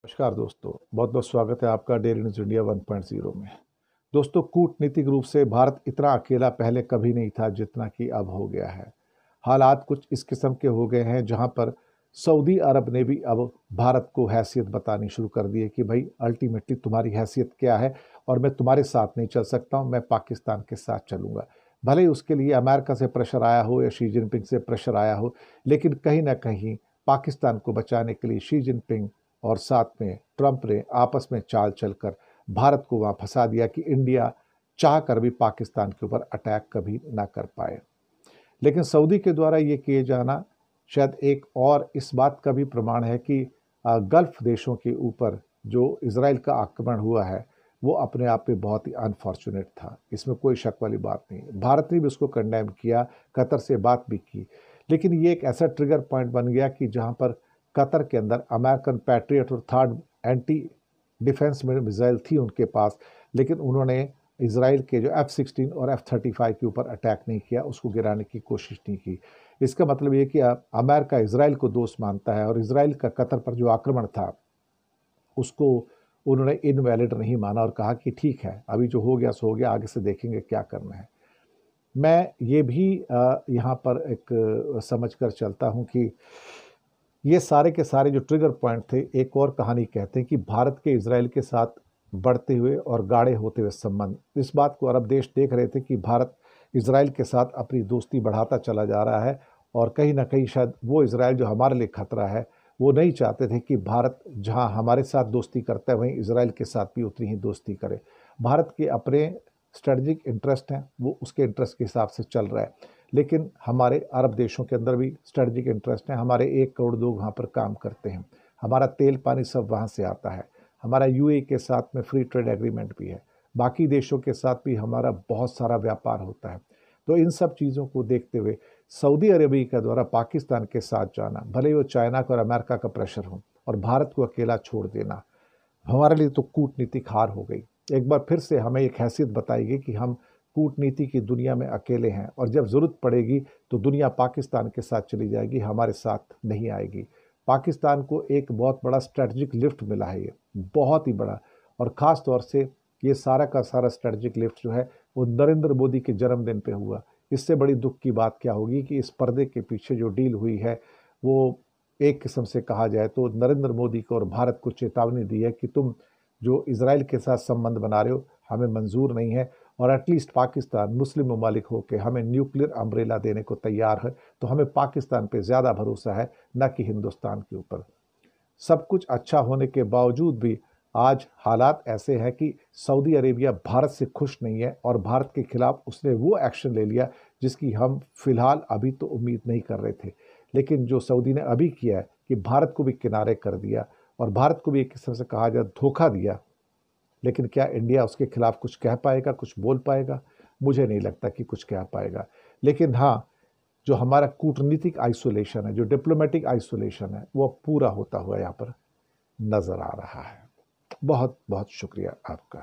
नमस्कार दोस्तों, बहुत बहुत स्वागत है आपका डेली न्यूज़ इंडिया 1.0 में। दोस्तों, कूटनीतिक रूप से भारत इतना अकेला पहले कभी नहीं था जितना कि अब हो गया है। हालात कुछ इस किस्म के हो गए हैं जहां पर सऊदी अरब ने भी अब भारत को हैसियत बतानी शुरू कर दी है कि भाई अल्टीमेटली तुम्हारी हैसियत क्या है और मैं तुम्हारे साथ नहीं चल सकता हूं, मैं पाकिस्तान के साथ चलूंगा। भले ही उसके लिए अमेरिका से प्रेशर आया हो या शी जिनपिंग से प्रेशर आया हो, लेकिन कहीं ना कहीं पाकिस्तान को बचाने के लिए शी जिनपिंग और साथ में ट्रंप ने आपस में चाल चलकर भारत को वहां फंसा दिया कि इंडिया चाह कर भी पाकिस्तान के ऊपर अटैक कभी ना कर पाए। लेकिन सऊदी के द्वारा ये किए जाना शायद एक और इस बात का भी प्रमाण है कि गल्फ देशों के ऊपर जो इजराइल का आक्रमण हुआ है वो अपने आप में बहुत ही अनफॉर्चुनेट था। इसमें कोई शक वाली बात नहीं। भारत ने भी उसको कंडेम किया, कतर से बात भी की, लेकिन ये एक ऐसा ट्रिगर पॉइंट बन गया कि जहां पर कतर के अंदर अमेरिकन पैट्रियट और थर्ड एंटी डिफेंस मिसाइल थी उनके पास, लेकिन उन्होंने इसराइल के जो F-16 और F-35 के ऊपर अटैक नहीं किया, उसको गिराने की कोशिश नहीं की। इसका मतलब ये कि अमेरिका इसराइल को दोस्त मानता है और इसराइल का कतर पर जो आक्रमण था उसको उन्होंने इनवैलिड नहीं माना और कहा कि ठीक है, अभी जो हो गया सो हो गया, आगे से देखेंगे क्या करना है। मैं ये भी यहाँ पर एक समझ कर चलता हूँ कि ये सारे के सारे जो ट्रिगर पॉइंट थे एक और कहानी कहते हैं कि भारत के इजराइल के साथ बढ़ते हुए और गाढ़े होते हुए संबंध, इस बात को अरब देश देख रहे थे कि भारत इजराइल के साथ अपनी दोस्ती बढ़ाता चला जा रहा है और कहीं ना कहीं शायद वो इजराइल जो हमारे लिए खतरा है वो नहीं चाहते थे कि भारत जहां हमारे साथ दोस्ती करता है वहीं इजराइल के साथ भी उतनी ही दोस्ती करे। भारत के अपने स्ट्रेटजिक इंटरेस्ट हैं, वो उसके इंटरेस्ट के हिसाब से चल रहा है, लेकिन हमारे अरब देशों के अंदर भी स्ट्रेटजिक इंटरेस्ट हैं। हमारे 1 करोड़ लोग वहाँ पर काम करते हैं, हमारा तेल पानी सब वहाँ से आता है, हमारा यूएई के साथ में फ्री ट्रेड एग्रीमेंट भी है, बाकी देशों के साथ भी हमारा बहुत सारा व्यापार होता है। तो इन सब चीज़ों को देखते हुए सऊदी अरेबिया के द्वारा पाकिस्तान के साथ जाना, भले ही वो चाइना का और अमेरिका का प्रेशर हो, और भारत को अकेला छोड़ देना हमारे लिए तो कूटनीतिक हार हो गई। एक बार फिर से हमें एक हैसियत बताएगी कि हम कूटनीति की दुनिया में अकेले हैं और जब ज़रूरत पड़ेगी तो दुनिया पाकिस्तान के साथ चली जाएगी, हमारे साथ नहीं आएगी। पाकिस्तान को एक बहुत बड़ा स्ट्रेटजिक लिफ्ट मिला है, ये बहुत ही बड़ा, और ख़ास तौर से ये सारा का सारा स्ट्रेटजिक लिफ्ट जो है वो नरेंद्र मोदी के जन्मदिन पे हुआ। इससे बड़ी दुख की बात क्या होगी कि इस पर्दे के पीछे जो डील हुई है वो एक किस्म से कहा जाए तो नरेंद्र मोदी को और भारत को चेतावनी दी है कि तुम जो इजराइल के साथ संबंध बना रहे हो हमें मंजूर नहीं है, और एटलीस्ट पाकिस्तान मुस्लिम ममालिक होकर हमें न्यूक्लियर अम्ब्रेला देने को तैयार है, तो हमें पाकिस्तान पे ज़्यादा भरोसा है न कि हिंदुस्तान के ऊपर। सब कुछ अच्छा होने के बावजूद भी आज हालात ऐसे हैं कि सऊदी अरेबिया भारत से खुश नहीं है और भारत के खिलाफ उसने वो एक्शन ले लिया जिसकी हम फिलहाल अभी तो उम्मीद नहीं कर रहे थे। लेकिन जो सऊदी ने अभी किया है कि भारत को भी किनारे कर दिया और भारत को भी एक किस्म से कहा जाए धोखा दिया, लेकिन क्या इंडिया उसके खिलाफ कुछ कह पाएगा, कुछ बोल पाएगा? मुझे नहीं लगता कि कुछ कह पाएगा। लेकिन हाँ, जो हमारा कूटनीतिक आइसोलेशन है, जो डिप्लोमेटिक आइसोलेशन है, वो पूरा होता हुआ यहाँ पर नजर आ रहा है। बहुत बहुत शुक्रिया आपका।